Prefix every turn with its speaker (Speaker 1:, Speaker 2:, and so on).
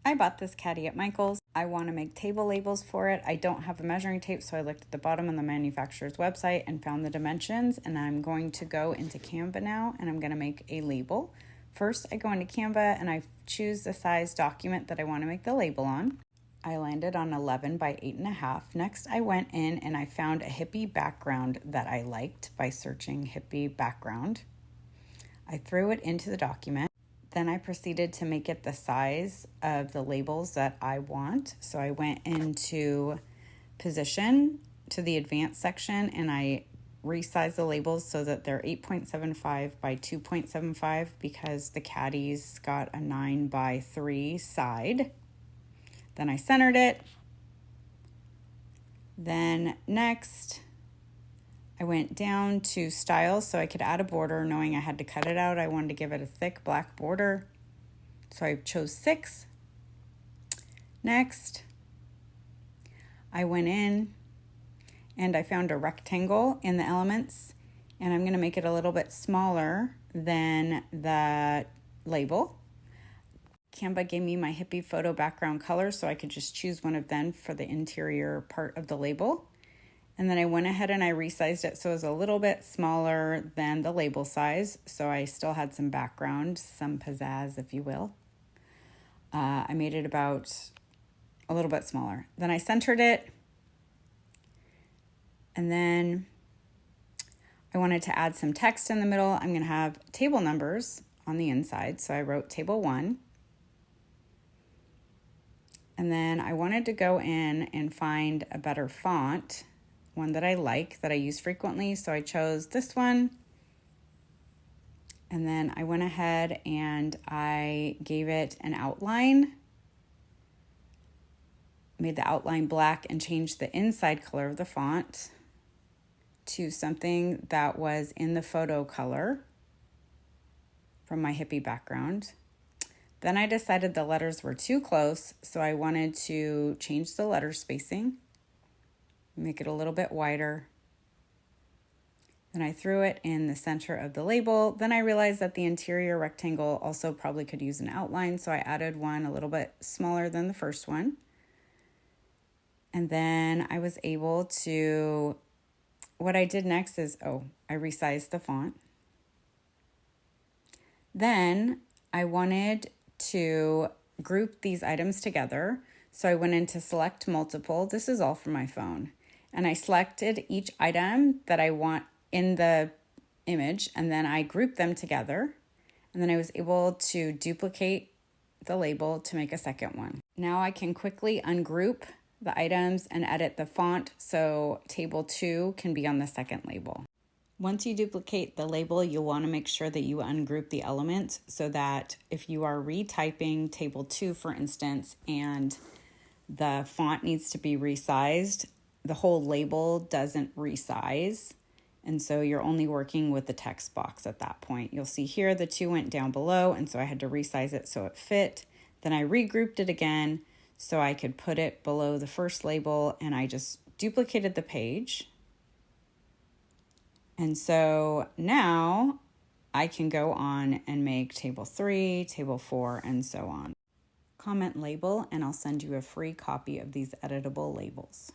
Speaker 1: I bought this caddy at Michael's. I want to make table labels for it. I don't have a measuring tape, so I looked at the bottom on the manufacturer's website and found the dimensions, and I'm going to go into Canva now, and I'm going to make a label. First, I go into Canva and I choose the size document that I want to make the label on. I landed on 11 by 8.5. Next, I went in and I found a hippie background that I liked by searching hippie background. I threw it into the document. Then I proceeded to make it the size of the labels that I want. So I went into position to the advanced section and I resized the labels so that they're 8.75 by 2.75 because the caddy's got a 9 by 3 side. Then I centered it. Then next, I went down to styles so I could add a border, knowing I had to cut it out. I wanted to give it a thick black border. So I chose 6. Next, I went in and I found a rectangle in the elements, and I'm going to make it a little bit smaller than the label. Canva gave me my hippie photo background color, so I could just choose one of them for the interior part of the label. And then I went ahead and I resized it so it was a little bit smaller than the label size. So I still had some background, some pizzazz, if you will. I made it about a little bit smaller. Then I centered it. And then I wanted to add some text in the middle. I'm going to have table numbers on the inside. So I wrote table 1. And then I wanted to go in and find a better font, one that I like, that I use frequently. So I chose this one. And then I went ahead and I gave it an outline, made the outline black, and changed the inside color of the font to something that was in the photo color from my hippie background. Then I decided the letters were too close, so I wanted to change the letter spacing, make it a little bit wider. Then I threw it in the center of the label. Then I realized that the interior rectangle also probably could use an outline, so I added one a little bit smaller than the first one. And then I was able to, what I did next is, I resized the font. Then I wanted to group these items together. So I went into select multiple. This is all from my phone. And I selected each item that I want in the image, and then I grouped them together. And then I was able to duplicate the label to make a second one. Now I can quickly ungroup the items and edit the font so table 2 can be on the second label. Once you duplicate the label, you'll want to make sure that you ungroup the elements so that if you are retyping table 2, for instance, and the font needs to be resized, the whole label doesn't resize. And so you're only working with the text box at that point. You'll see here the 2 went down below, and so I had to resize it so it fit. Then I regrouped it again so I could put it below the first label, and I just duplicated the page. And so now I can go on and make table 3, table 4, and so on. Comment label, and I'll send you a free copy of these editable labels.